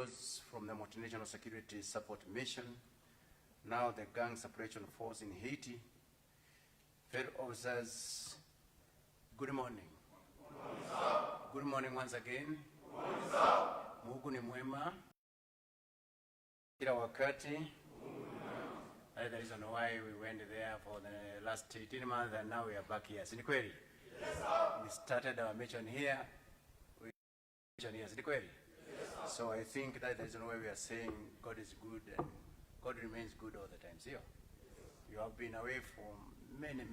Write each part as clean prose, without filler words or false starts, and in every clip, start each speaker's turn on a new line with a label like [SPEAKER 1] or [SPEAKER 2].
[SPEAKER 1] heroes from the Multinational Security Support Mission, now the Gang Separation Force in Haiti. Fellow officers, good morning. Good morning once again. Mungu ni mwema. Kila wakati. That's the reason why we went there for the last 18 months and now we are back here. Sinikweli? Yes, sir. We started our mission here. Sinikweli? Yes, sir. So I think that's the reason why we are saying God is good and God remains good all the time. See you? You have been away from many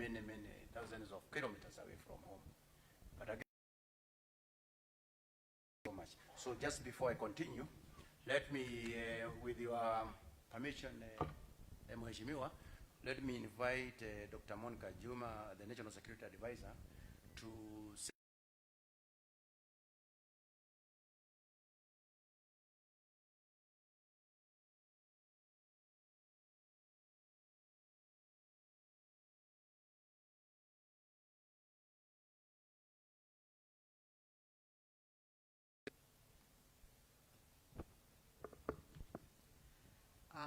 [SPEAKER 1] thousands of kilometers away from home. But again, so much. So just before I continue, let me, with your permission, Mheshimiwa, let me invite Dr. Monica Juma, the National Security Advisor, to say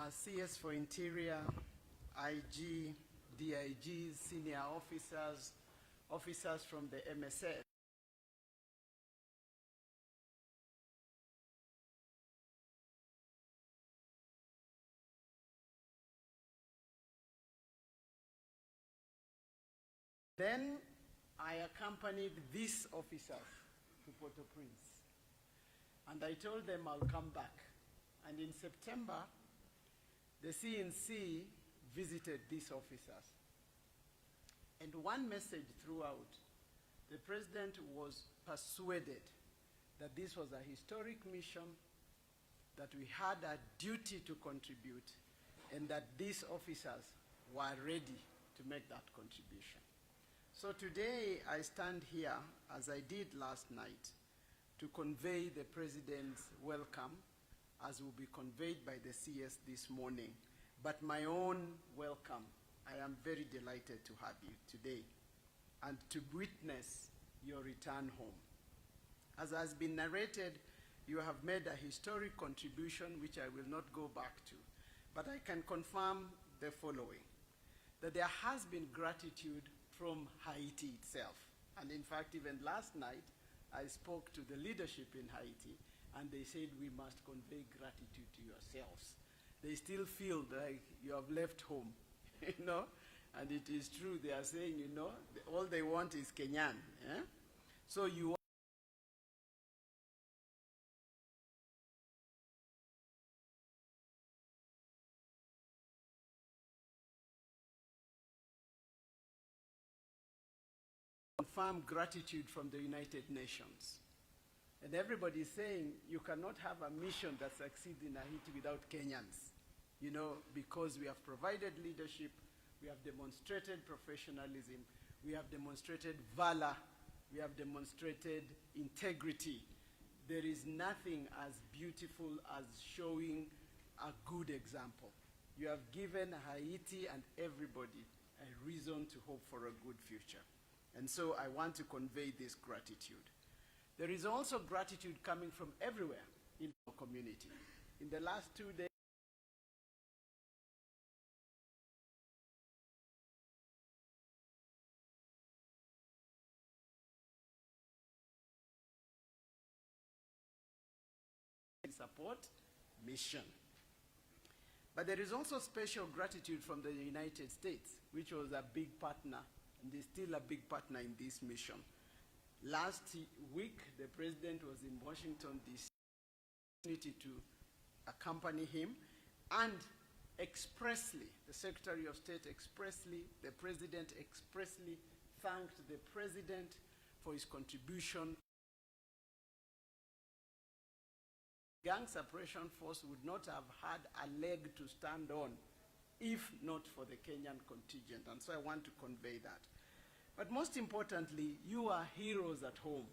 [SPEAKER 2] CS for Interior, IG, DIGs, senior officers, officers from the MSF. Then I accompanied these officers to Port-au-Prince. And I told them I'll come back. And in September, the CNC visited these officers. And one message throughout, the president was persuaded that this was a historic mission, that we had a duty to contribute, and that these officers were ready to make that contribution. So today I stand here, as I did last night, to convey the president's welcome, as will be conveyed by the CS this morning. But my own welcome, I am very delighted to have you today and to witness your return home. As has been narrated, you have made a historic contribution which I will not go back to, but I can confirm the following, that there has been gratitude from Haiti itself. And in fact, even last night, I spoke to the leadership in Haiti, and they said we must convey gratitude to yourselves. They still feel like you have left home, you know? And it is true, they are saying, you know, all they want is Kenyan. Eh? So you confirm gratitude from the United Nations. And everybody is saying you cannot have a mission that succeeds in Haiti without Kenyans, you know, because we have provided leadership, we have demonstrated professionalism, we have demonstrated valor, we have demonstrated integrity. There is nothing as beautiful as showing a good example. You have given Haiti and everybody a reason to hope for a good future. And so I want to convey this gratitude. There is also gratitude coming from everywhere in our community. In the last 2 days, support mission. But there is also special gratitude from the United States, which was a big partner, and is still a big partner in this mission. Last week, the president was in Washington, D.C. to accompany him, and expressly, the Secretary of State expressly, the president expressly thanked the president for his contribution. Gang Separation Force would not have had a leg to stand on if not for the Kenyan contingent, and so I want to convey that. But most importantly, you are heroes at home.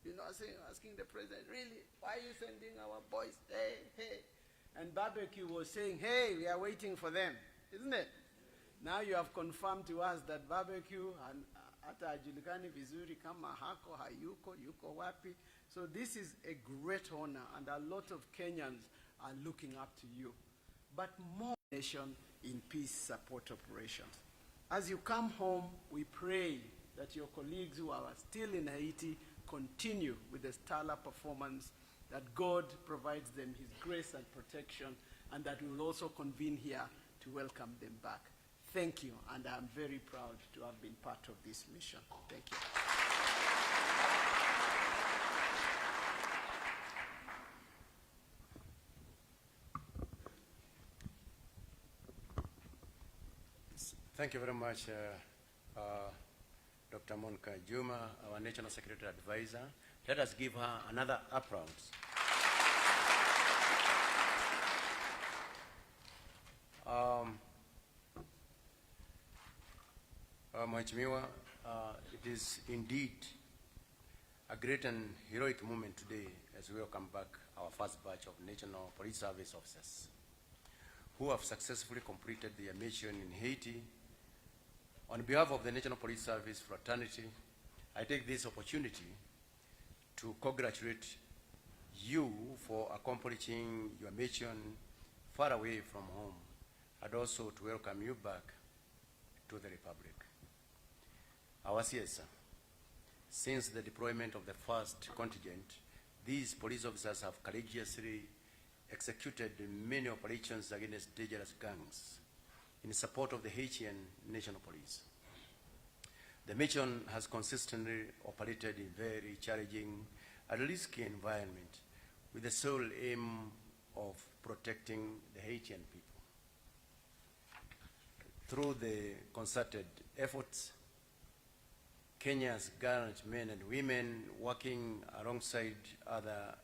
[SPEAKER 2] You know, asking the president, really, why are you sending our boys? Hey. And Barbecue was saying, hey, we are waiting for them, isn't it? Now you have confirmed to us that Barbecue hata hajulikani vizuri kama hako, hayuko, yuko wapi. So this is a great honor, and a lot of Kenyans are looking up to you. But more nation in peace support operations. As you come home, we pray that your colleagues who are still in Haiti continue with the stellar performance, that God provides them his grace and protection, and that we will also convene here to welcome them back. Thank you, and I'm very proud to have been part of this mission. Thank you.
[SPEAKER 1] Thank you very much, Dr. Monica Juma, our National Security Advisor. Let us give her another applause. Mheshimiwa, it is indeed a great and heroic moment today as we welcome back our first batch of National Police Service officers who have successfully completed their mission in Haiti. On behalf of the National Police Service fraternity, I take this opportunity to congratulate you for accomplishing your mission far away from home, and also to welcome you back to the Republic. Our CSA, since the deployment of the first contingent, these police officers have courageously executed many operations against dangerous gangs in support of the Haitian National Police. The mission has consistently operated in very challenging and risky environment with the sole aim of protecting the Haitian people. Through the concerted efforts, Kenya's gallant men and women working alongside other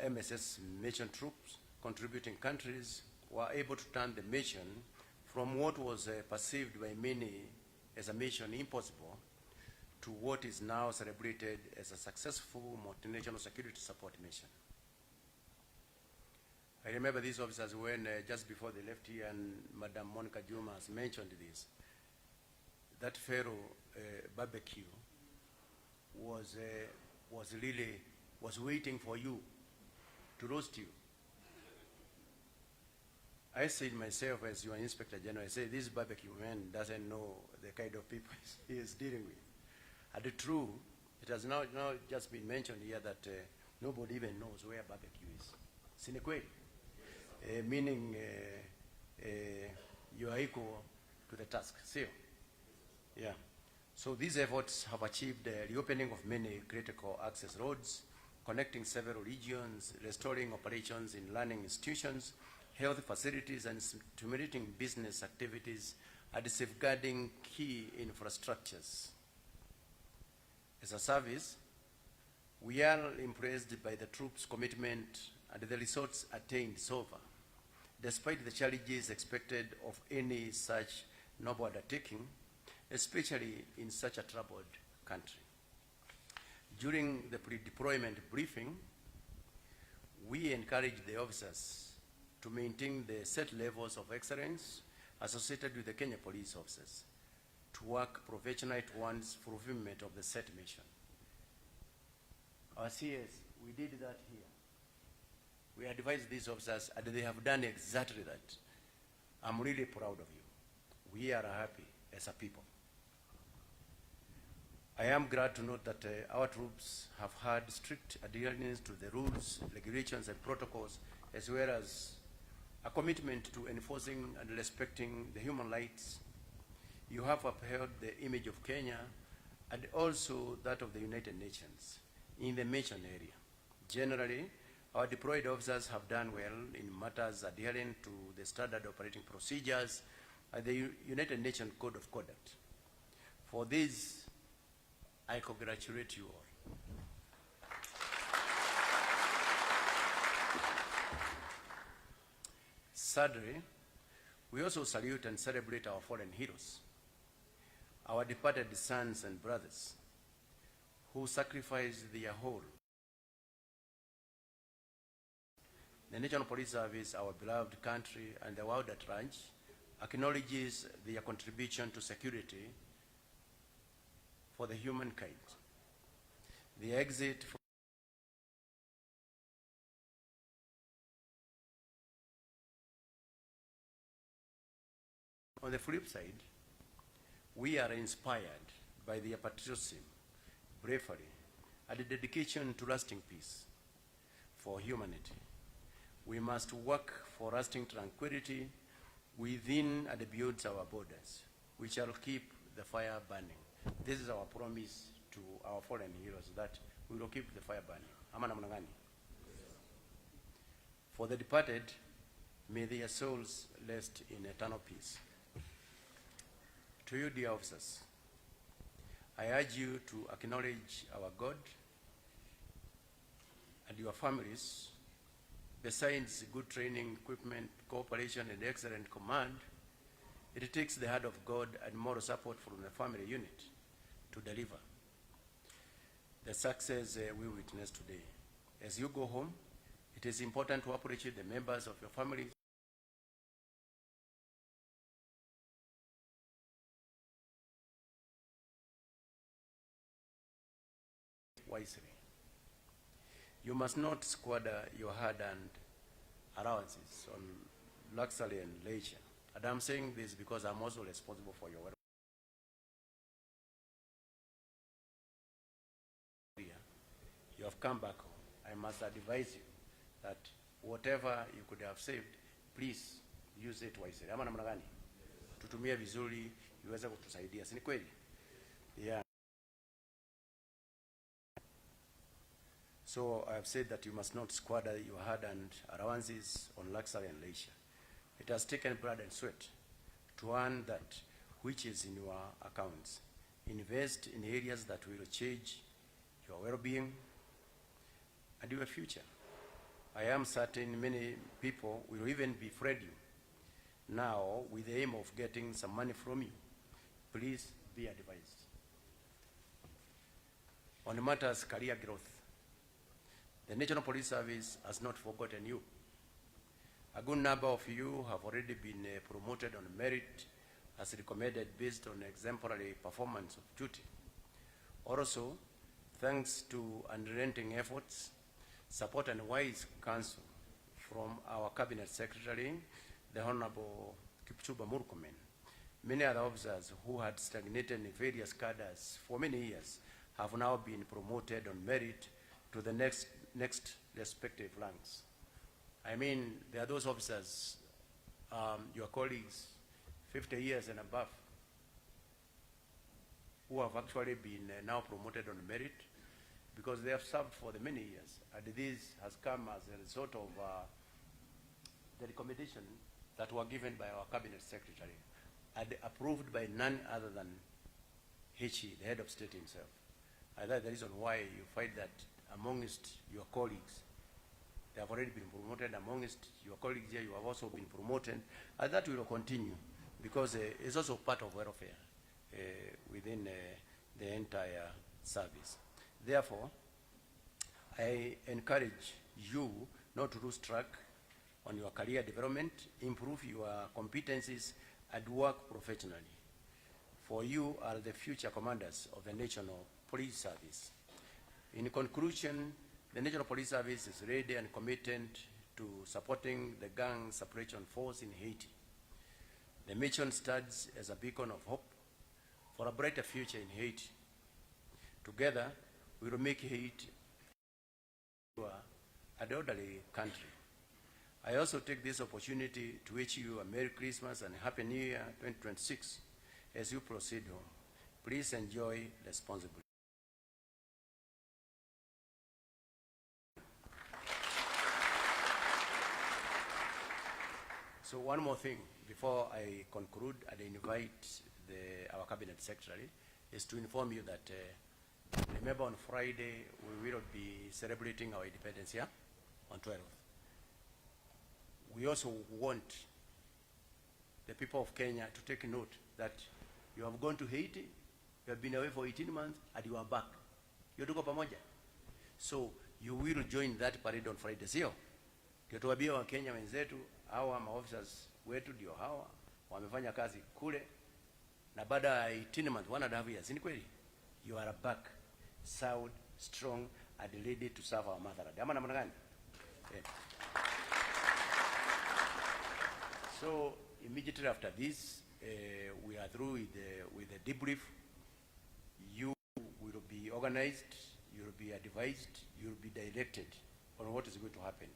[SPEAKER 1] MSS mission troops, contributing countries, were able to turn the mission from what was perceived by many as a mission impossible to what is now celebrated as a successful multinational security support mission. I remember these officers when just before they left here, and Madam Monica Juma has mentioned this, that fellow barbecue was waiting for you to roast you. I said myself, as your Inspector General, I said, this barbecue man doesn't know the kind of people he is dealing with. And true, it has now just been mentioned here that nobody even knows where barbecue is. Sine kweli? Meaning you are equal to the task. See? Yeah. So these efforts have achieved the reopening of many critical access roads, connecting several regions, restoring operations in learning institutions, health facilities, and stimulating business activities, and safeguarding key infrastructures. As a service, we are impressed by the troops' commitment and the results attained so far, despite the challenges expected of any such noble undertaking, especially in such a troubled country. During the pre-deployment briefing, we encouraged the officers to maintain the set levels of excellence associated with the Kenya police officers, to work professionally towards fulfillment of the set mission. Our CS, we did that here. We advised these officers, and they have done exactly that. I'm really proud of you. We are happy as a people. I am glad to note that our troops have had strict adherence to the rules, regulations, and protocols, as well as a commitment to enforcing and respecting the human rights. You have upheld the image of Kenya and also that of the United Nations in the mission area. Generally, our deployed officers have done well in matters adhering to the standard operating procedures and the United Nations Code of Conduct. For this, I congratulate you all. Thirdly, we also salute and celebrate our fallen heroes, our departed sons and brothers who sacrificed their whole. The National Police Service, our beloved country, and the world at large acknowledges their contribution to security for the humankind. The exit on the flip side, we are inspired by their patriotism, bravery, and the dedication to lasting peace for humanity. We must work for lasting tranquility within and beyond our borders. We shall keep the fire burning. This is our promise to our fallen heroes, that we will keep the fire burning. Ama namna gani? For the departed, may their souls rest in eternal peace. To you, dear officers, I urge you to acknowledge our God and your families. Besides good training, equipment, cooperation, and excellent command, it takes the hand of God and moral support from the family unit to deliver the success we witness today. As you go home, it is important to appreciate the members of your family wisely. You must not squander your hard-earned allowances on luxury and leisure. And I'm saying this because I'm also responsible for your welfare. You have come back home. I must advise you that whatever you could have saved, please use it wisely. Ama namna gani? Tutumie vizuri iweze kutusaidia. Si ni kweli? Yeah. So I have said that you must not squander your hard-earned allowances on luxury and leisure. It has taken blood and sweat to earn that which is in your accounts. Invest in areas that will change your well-being and your future. I am certain many people will even befriend you now with the aim of getting some money from you. Please be advised. On matters career growth, the National Police Service has not forgotten you. A good number of you have already been promoted on merit as recommended based on exemplary performance of duty. Also, thanks to unrelenting efforts, support and wise counsel from our Cabinet Secretary, the Honorable Kipchumba Murkomen, many other officers who had stagnated in various cadres for many years have now been promoted on merit to the next respective ranks. I mean, there are those officers, your colleagues, 50 years and above, who have actually been now promoted on merit because they have served for the many years. And this has come as a result of the recommendation that were given by our Cabinet Secretary and approved by none other than H.E., the head of state himself. And that's the reason why you find that amongst your colleagues, they have already been promoted. Amongst your colleagues here, you have also been promoted. And that will continue because it's also part of welfare within the entire service. Therefore, I encourage you not to lose track on your career development, improve your competencies, and work professionally. For you are the future commanders of the National Police Service. In conclusion, the National Police Service is ready and committed to supporting the gang suppression force in Haiti. The mission stands as a beacon of hope for a brighter future in Haiti. Together, we will make Haiti an orderly country. I also take this opportunity to wish you a Merry Christmas and Happy New Year 2026 as you proceed home. Please enjoy responsibly. So one more thing before I conclude and invite our Cabinet Secretary is to inform you that remember on Friday we will be celebrating our independence here on 12th. We also want the people of Kenya to take note that you have gone to Haiti, you have been away for 18 months, and you are back. You tuko pamoja. So you will join that parade on Friday, sio? Tuwaambie wa Kenya wenzetu, hawa maofficers wetu ndio hawa wamefanya kazi kule na baada ya 18 months, 1.5 years, ni kweli? you are back, sound, strong, and ready to serve our motherland. Ama namna gani? Yeah. So immediately after this, we are through with the debrief. You will be organized, you will be advised, you will be directed on what is going to happen,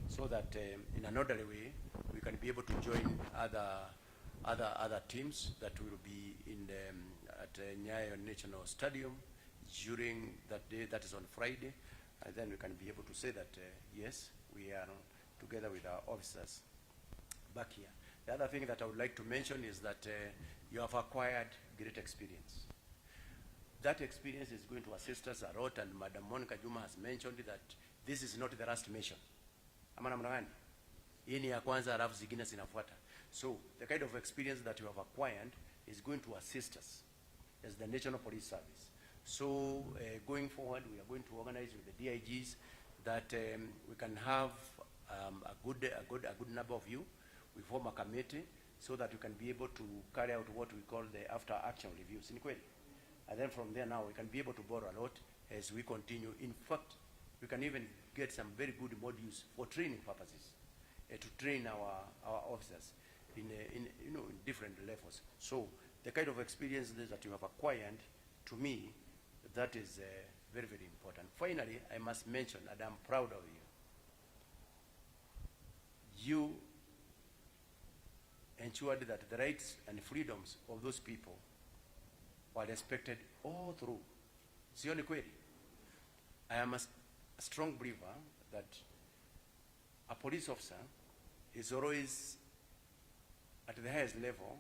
[SPEAKER 1] so that in an orderly way we can be able to join other teams that will be in at Nyayo National Stadium during that day, that is on Friday, and then we can be able to say that yes, we are together with our officers back here. The other thing that I would like to mention is that you have acquired great experience. That experience is going to assist us a lot, and Madam Monica Juma has mentioned that this is not the last mission. Ama namna gani? Hii ni ya kwanza, alafu zingine zinafuata. So the kind of experience that you have acquired is going to assist us as the National Police Service. So going forward, we are going to organize with the DIGs that we can have a good number of you. We form a committee so that we can be able to carry out what we call the after action reviews. And then from there now we can be able to borrow a lot as we continue. In fact, we can even get some very good modules for training purposes to train our officers in different levels. So the kind of experience that you have acquired, to me, that is very, very important. Finally, I must mention that I'm proud of you. You ensured that the rights and freedoms of those people were respected all through. Sioni kweli? I am a strong believer that a police officer is always at the highest level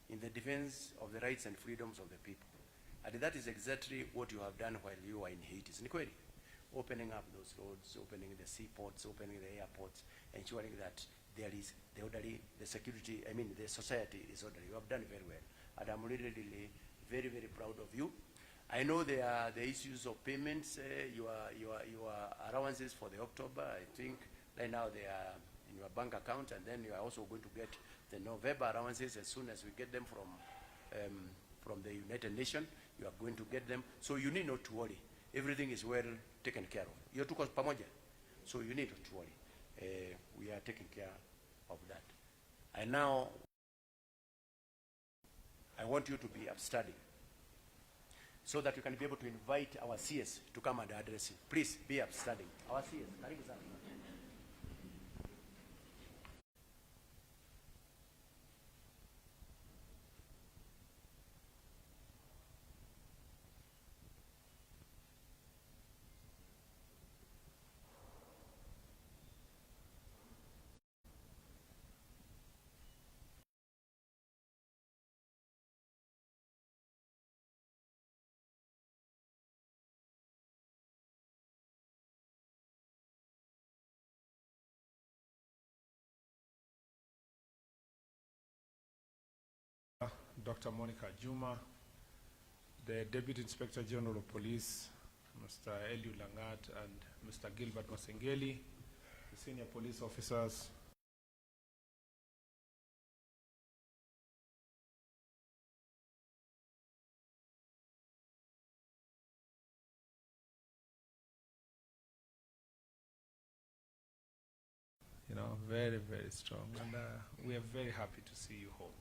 [SPEAKER 1] in the defense of the rights and freedoms of the people. And that is exactly what you have done while you were in Haiti. Sioni kweli? Opening up those roads, opening the seaports, opening the airports, ensuring that there is the orderly, the security, the society is orderly. You have done very well. And I'm really, really very, very proud of you. I know there are the issues of payments, your allowances for the October. I think right now they are in your bank account, and then you are also going to get the November allowances as soon as we get them from the United Nations. You are going to get them. So you need not to worry. Everything is well taken care of. You're tuko pamoja. So you need not to worry. We are taking care of that. And now, I want you to be upstanding so that you can be able to invite our CS to come and address you. Please be upstanding. Our CS, karibu sana.
[SPEAKER 3] Dr. Monica Juma, the Deputy Inspector General of Police, Mr. Eliu Langat, and Mr. Gilbert Masengeli, the senior police officers, very, very strong, and we are very happy to see you home.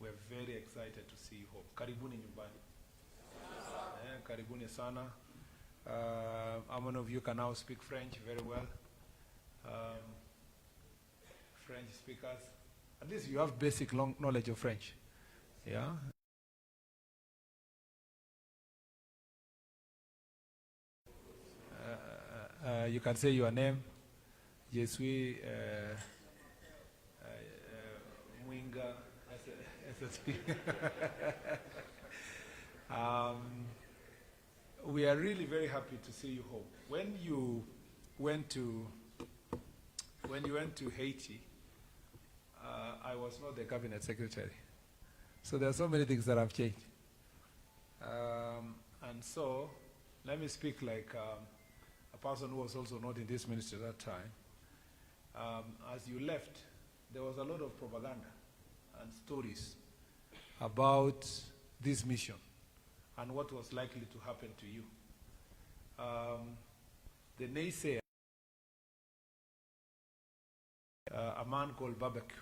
[SPEAKER 3] We are very excited to see you home. Karibuni nyumbani. Karibuni sana. How many of you can now speak French very well? French speakers. At least you have basic knowledge of French. Yeah? You can say your name. Je suis Mwinga. We are really very happy to see you home. When you went to Haiti, I was not the cabinet secretary, so there are so many things that have changed. And so, let me speak like a person who was also not in this ministry at that time. As you left, there was a lot of propaganda and stories about this mission and what was likely to happen to you. The naysayer, a man called Barbecue,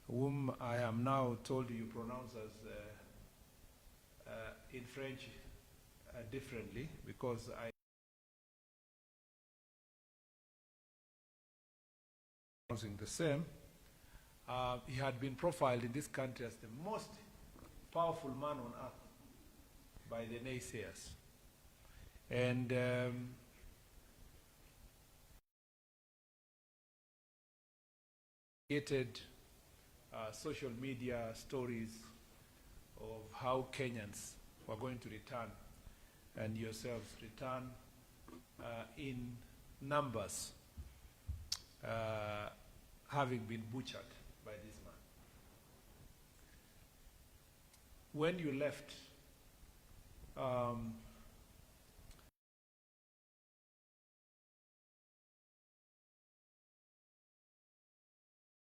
[SPEAKER 3] whom I am now told you pronounce as in French differently, because I pronouncing the same. He had been profiled in this country as the most powerful man on earth by the naysayers. And created social media stories of how Kenyans were going to return, and yourselves return in numbers, having been butchered by this man. When you left,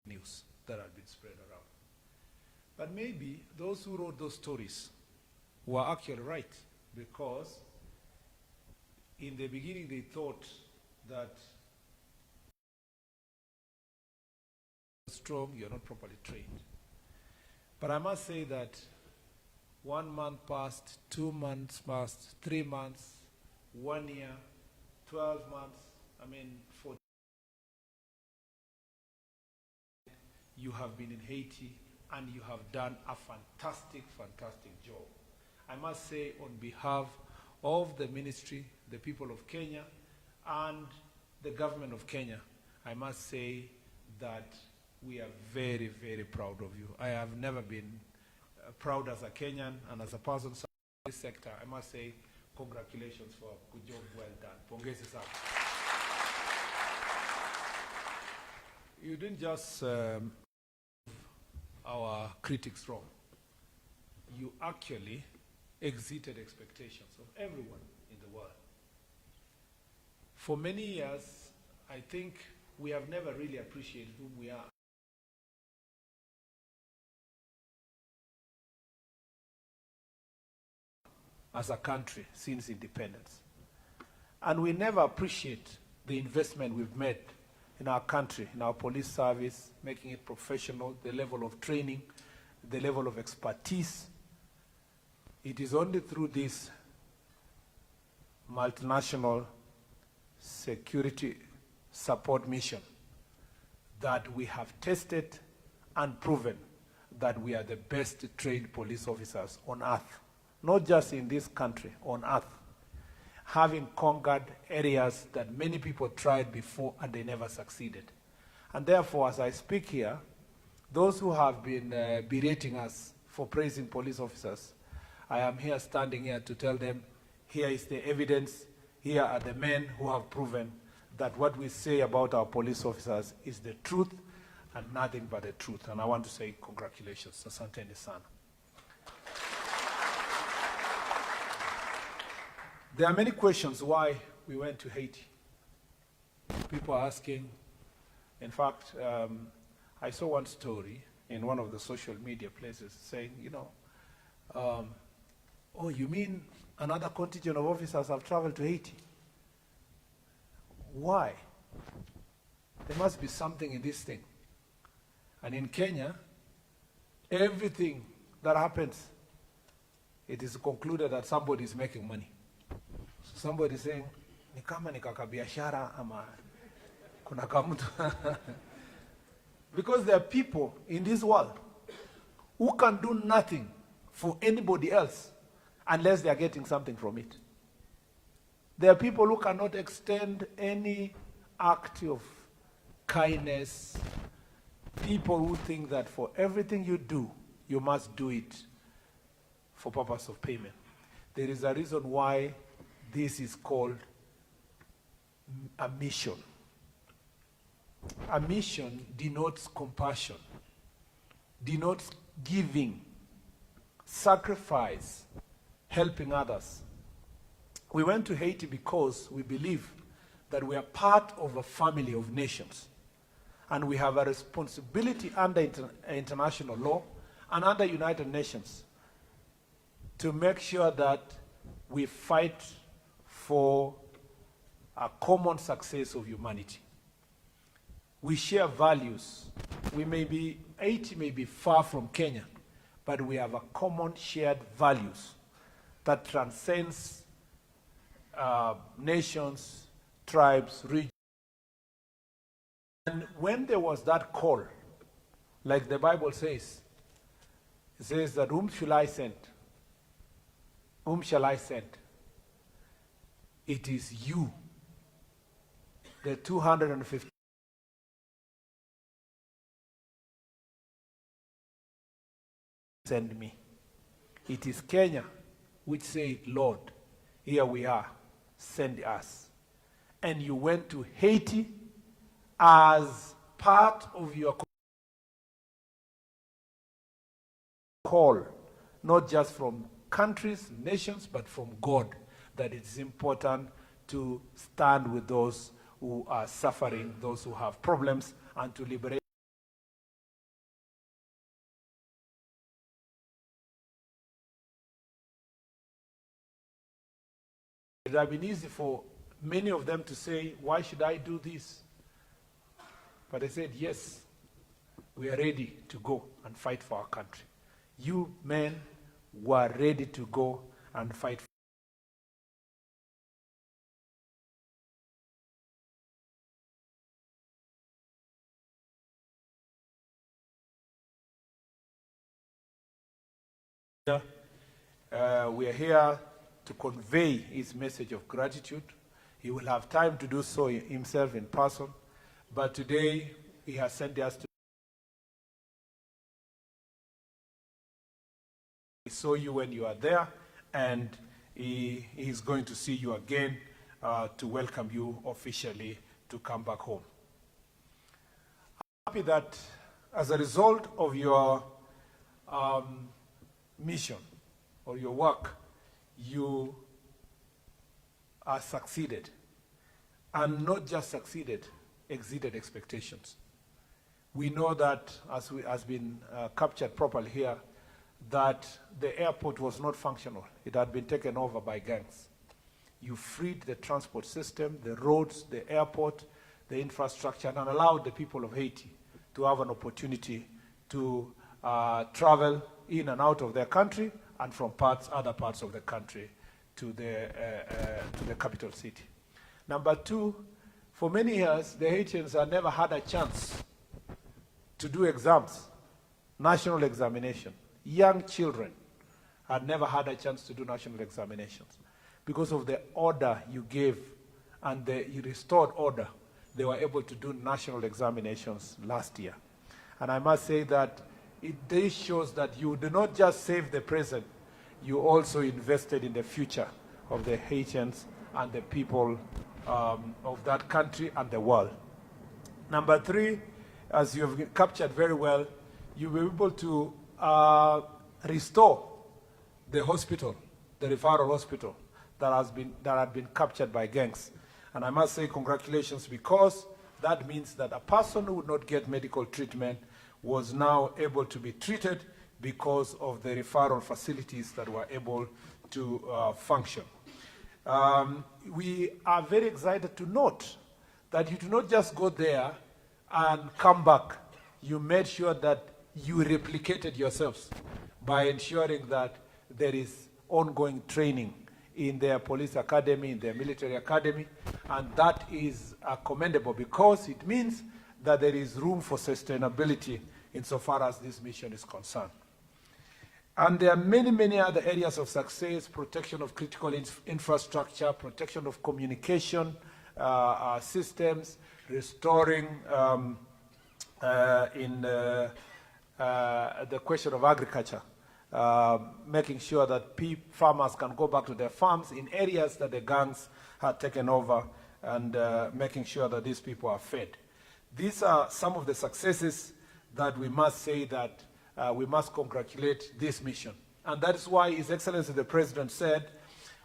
[SPEAKER 3] news that had been spread around. But maybe those who wrote those stories were actually right, because in the beginning they thought that strong, you're not properly trained. But I must say that 1 month passed, 2 months passed, 3 months, 1 year, 12 months, for you have been in Haiti and you have done a fantastic, fantastic job. I must say, on behalf of the ministry, the people of Kenya, and the government of Kenya, I must say that we are very, very proud of you. I have never been proud as a Kenyan and as a person in this sector. I must say, congratulations for a good job, well done. Pongezi sana. You didn't just our critics wrong. You actually exceeded expectations of everyone in the world. For many years, I think we have never really appreciated who we are. As a country since independence. And we never appreciate the investment we've made in our country, in our police service, making it professional, the level of training, the level of expertise. It is only through this multinational security support mission that we have tested and proven that we are the best trained police officers on earth. Not just in this country, on earth, having conquered areas that many people tried before and they never succeeded. And therefore, as I speak here, those who have been berating us for praising police officers, I am here standing here to tell them, here is the evidence, here are the men who have proven that what we say about our police officers is the truth and nothing but the truth. And I want to say congratulations. Asanteni sana. There are many questions why we went to Haiti. People are asking. In fact, I saw one story in one of the social media places saying, oh, you mean another contingent of officers have traveled to Haiti? Why? There must be something in this thing. And in Kenya, everything that happens, it is concluded that somebody is making money. Somebody saying, ni kama ni kakabiashara ama kuna kamutu. Because there are people in this world who can do nothing for anybody else unless they are getting something from it. There are people who cannot extend any act of kindness. People who think that for everything you do, you must do it for purpose of payment. There is a reason why this is called a mission. A mission denotes compassion, denotes giving, sacrifice, helping others. We went to Haiti because we believe that we are part of a family of nations, and we have a responsibility under international law and under United Nations
[SPEAKER 4] to make sure that we fight for a common success of humanity. We share values. Haiti may be far from Kenya, but we have a common shared values that transcends nations, tribes, regions. And when there was that call, like the Bible says, it says that whom shall I send? Whom shall I send? It is you, the 250. Send me. It is Kenya which said, Lord, here we are, send us. And you went to Haiti as part of your call, not just from countries, nations, but from God, that it's important to stand with those who are suffering, those who have problems, and to liberate. It would have been easy for many of them to say, why should I do this? But they said, yes, we are ready to go and fight for our country. You men were ready to go and fight. We are here to convey his message of gratitude. He will have time to do so himself in person, but today he has sent us to. He saw you when you are there, and he is going to see you again to welcome you officially to come back home. I'm happy that as a result of your mission or your work, you are succeeded, and not just succeeded, exceeded expectations. We know that, as has been captured properly here, that the airport was not functional. It had been taken over by gangs. You freed the transport system, the roads, the airport, the infrastructure, and allowed the people of Haiti to have an opportunity to travel in and out of their country and from other parts of the country to the capital city. Number two, for many years, the Haitians have never had a chance to do exams, national examination. Young children had never had a chance to do national examinations. Because of the order you gave and the restored order, they were able to do national examinations last year. And I must say that this shows that you do not just save the present, you also invested in the future of the Haitians and the people of that country and the world. Number three, as you have captured very well, you were able to restore the hospital, the referral hospital that had been captured by gangs. And I must say congratulations, because that means that a person who would not get medical treatment was now able to be treated because of the referral facilities that were able to function. We are very excited to note that you do not just go there and come back. You made sure that you replicated yourselves by ensuring that there is ongoing training in their police academy, in their military academy, and that is commendable, because it means that there is room for sustainability insofar as this mission is concerned. And there are many, many other areas of success: protection of critical infrastructure, protection of communication systems, restoring the question of agriculture, making sure that farmers can go back to their farms in areas that the gangs had taken over, and making sure that these people are fed. These are some of the successes that we must say that we must congratulate this mission. And that is why His Excellency the President said,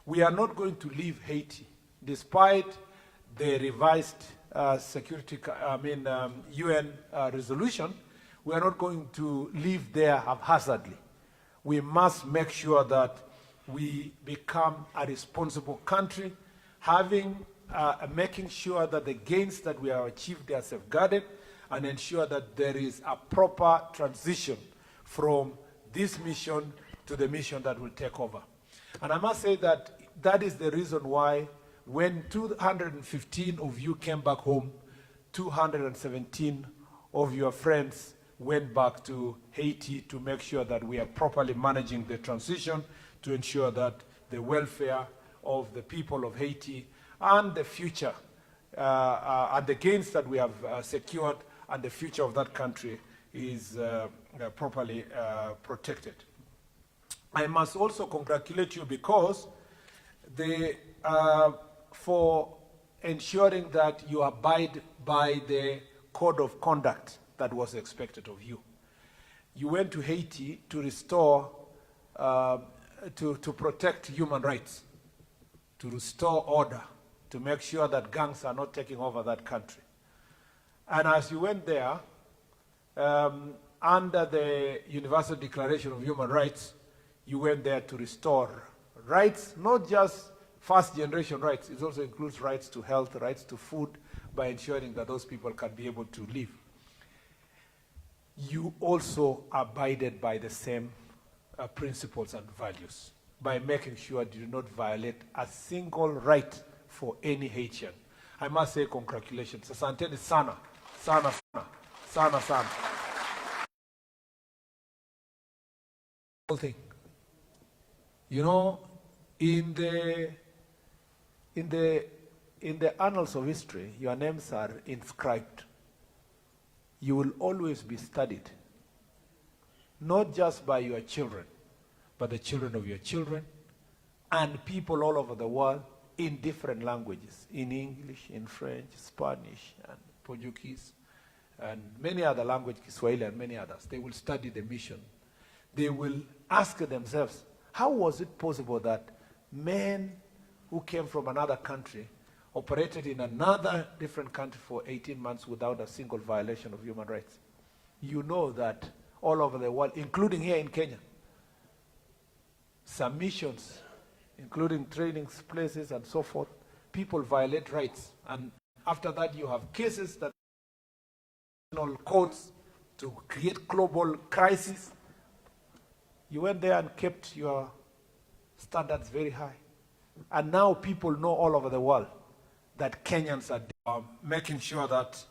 [SPEAKER 4] we are not going to leave Haiti, despite the revised UN resolution. We are not going to leave there haphazardly. We must make sure that we become a responsible country, making sure that the gains that we have achieved are safeguarded, and ensure that there is a proper transition from this mission to the mission that will take over. And I must say that that is the reason why when 215 of you came back home, 217 of your friends went back to Haiti to make sure that we are properly managing the transition, to ensure that the welfare of the people of Haiti and the future and the gains that we have secured and the future of that country is properly protected. I must also congratulate you because for ensuring that you abide by the code of conduct that was expected of you. You went to Haiti to restore, to protect human rights, to restore order, to make sure that gangs are not taking over that country. And as you went there, under the Universal Declaration of Human Rights, you went there to restore rights, not just first-generation rights. It also includes rights to health, rights to food, by ensuring that those people can be able to live. You also abided by the same principles and values by making sure you do not violate a single right for any Haitian. I must say congratulations. Asanteni sana, sana, sana, sana, sana. Whole thing. You know, in the annals of history, your names are inscribed. You will always be studied, not just by your children, but the children of your children and people all over the world in different languages, in English, in French, Spanish, and Portuguese, and many other languages, Kiswahili and many others. They will study the mission. They will ask themselves, how was it possible that men who came from another country operated in another different country for 18 months without a single violation of human rights? You know that all over the world, including here in Kenya, some missions, including training places and so forth, people violate rights. And after that, you have cases that courts to create global crisis. You went there and kept your standards very high. And now people know all over the world that Kenyans are making sure that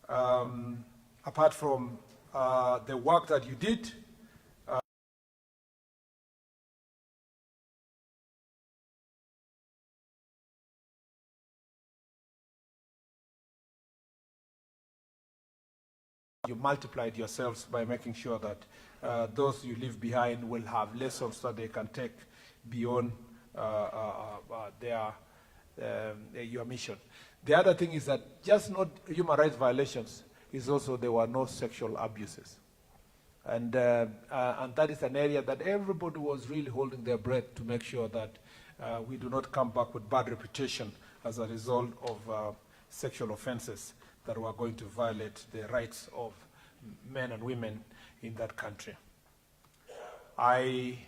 [SPEAKER 4] apart from the work that you did, you multiplied yourselves by making sure that those you leave behind will have lessons that they can take beyond your mission. The other thing is that just not human rights violations, is also there were no sexual abuses. And that is an area that everybody was really holding their breath to make sure that we do not come back with bad reputation as a result of sexual offenses that were going to violate the rights of men and women in that country. I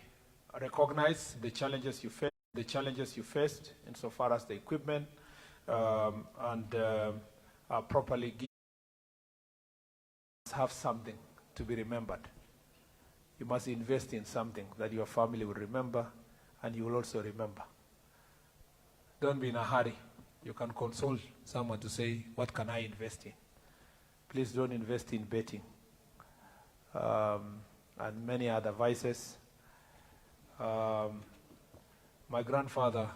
[SPEAKER 4] recognize the challenges you faced insofar as the equipment and properly have something to be remembered. You must invest in something that your family will remember and you will also remember. Don't be in a hurry. You can console someone to say, what can I invest in? Please don't invest in betting and many other vices. My grandfather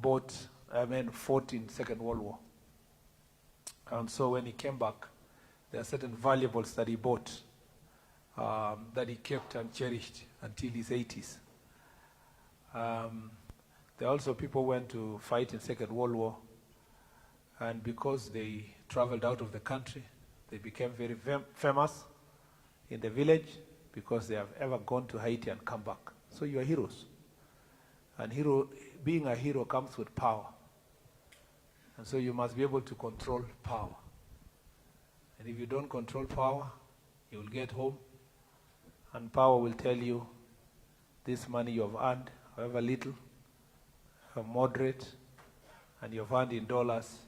[SPEAKER 4] fought in Second World War. And so when he came back, there are certain valuables that he bought that he kept and cherished until his 80s. There are also people who went to fight in Second World War, and because they traveled out of the country, they became very famous in the village because they have ever gone to Haiti and come back. So you are heroes. And being a hero comes with power. And so you must be able to control power. And if you don't control power, you will get home, and power will tell you, this money you have earned, however little, moderate, and you have earned in dollars,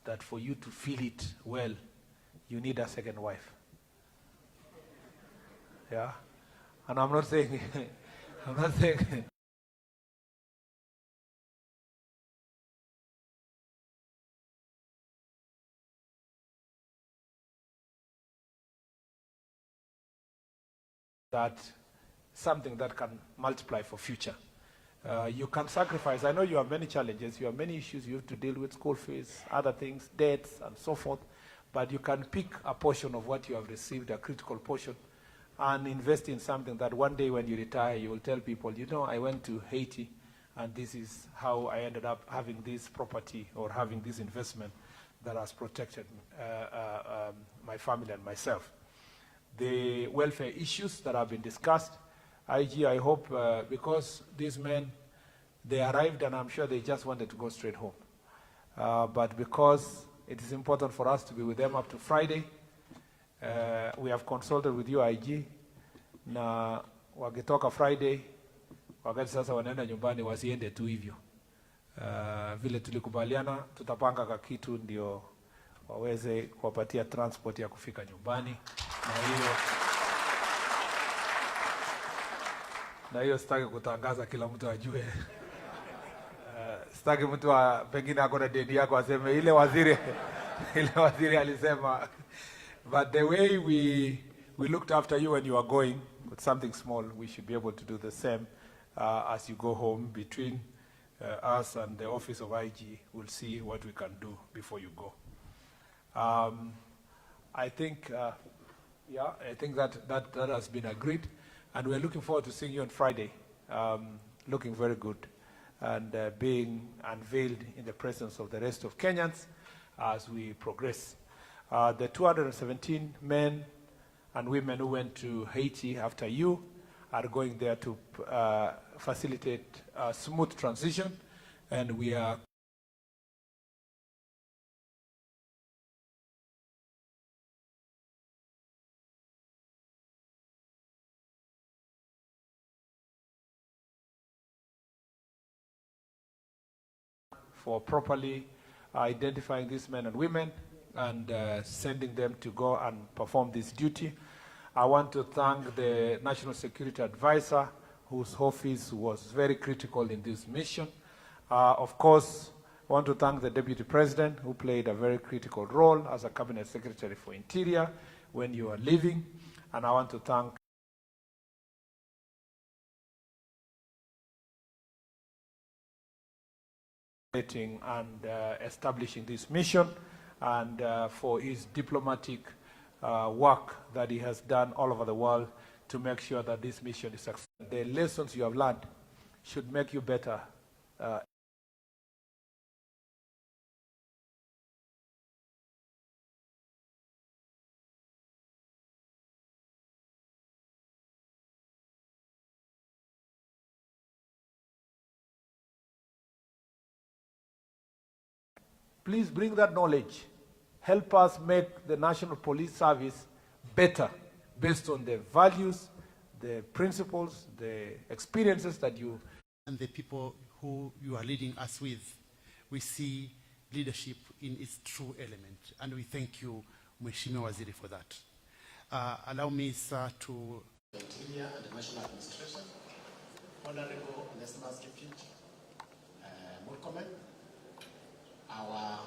[SPEAKER 4] that for you to feel it well, you need a second wife. Yeah? And I'm not saying, I'm not saying, that something that can multiply for future. You can sacrifice. I know you have many challenges, you have many issues you have to deal with, school fees, other things, debts, and so forth, but you can pick a portion of what you have received, a critical portion, and invest in something that one day when you retire, you will tell people, you know, I went to Haiti, and this is how I ended up having this property or having this investment that has protected my family and myself. The welfare issues that have been discussed, IG, I hope, because these men, they arrived and I'm sure they just wanted to go straight home. But because it is important for us to be with them up to Friday, we have consulted with you, IG, na wakitoka Friday, wakati sasa wanaenda nyumbani wasiende tu hivyo. Vile tulikubaliana, tutapanga kakitu ndio waweze kuwapatia transport ya kufika nyumbani. Na hiyo sitaki kutangaza kila mtu ajue. Sitaki mtu pengine akona deni yako aseme ile waziri alisema. But the way we looked after you when you are going with something small, we should be able to do the same as you go home. Between us and the office of IG, we'll see what we can do before you go. I think that has been agreed, and we're looking forward to seeing you on Friday, looking very good, and being unveiled in the presence of the rest of Kenyans as we progress. The 217 men and women who went to Haiti after you are going there to facilitate a smooth transition, and we are for properly identifying these men and women and sending them to go and perform this duty. I want to thank the National Security Advisor, whose office was very critical in this mission. Of course, I want to thank the Deputy President, who played a very critical role as a Cabinet Secretary for Interior when you are leaving. And I want to thank and establishing this mission, and for his diplomatic work that he has done all over the world to make sure that this mission is successful. The lessons you have learned should make you better. Please bring that knowledge. Help us make the National Police Service better based on the values, the principles, the experiences that you...
[SPEAKER 5] And the people who you are leading us with, we see leadership in its true element. And we thank you, Mheshimiwa Waziri, for that. Allow me, sir, to...
[SPEAKER 6] Interior and the National Administration, Honorable Nesmas Kipinch, Murkomen, our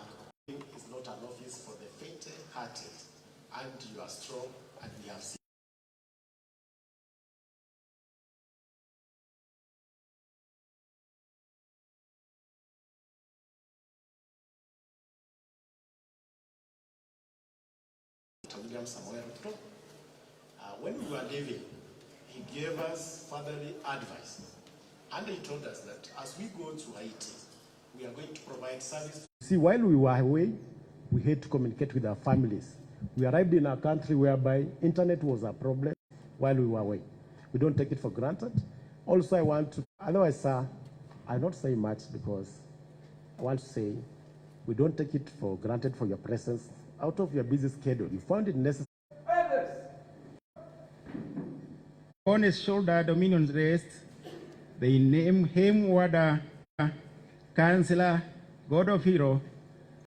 [SPEAKER 6] is not an office for the faint-hearted, and you are strong, and we have seen. When we were leaving, he gave us fatherly advice, and he told us that as we go to Haiti, we are going to provide service.
[SPEAKER 7] See, while we were away, we had to communicate with our families. We arrived in a country whereby internet was a problem while we were away. We don't take it for granted. Also, I want to, otherwise, sir, I'll not say much because I want to say we don't take it for granted for your presence out of your busy schedule. You found it necessary.
[SPEAKER 8] On his shoulder, dominion rests. they name him Wada Councillor God of Hero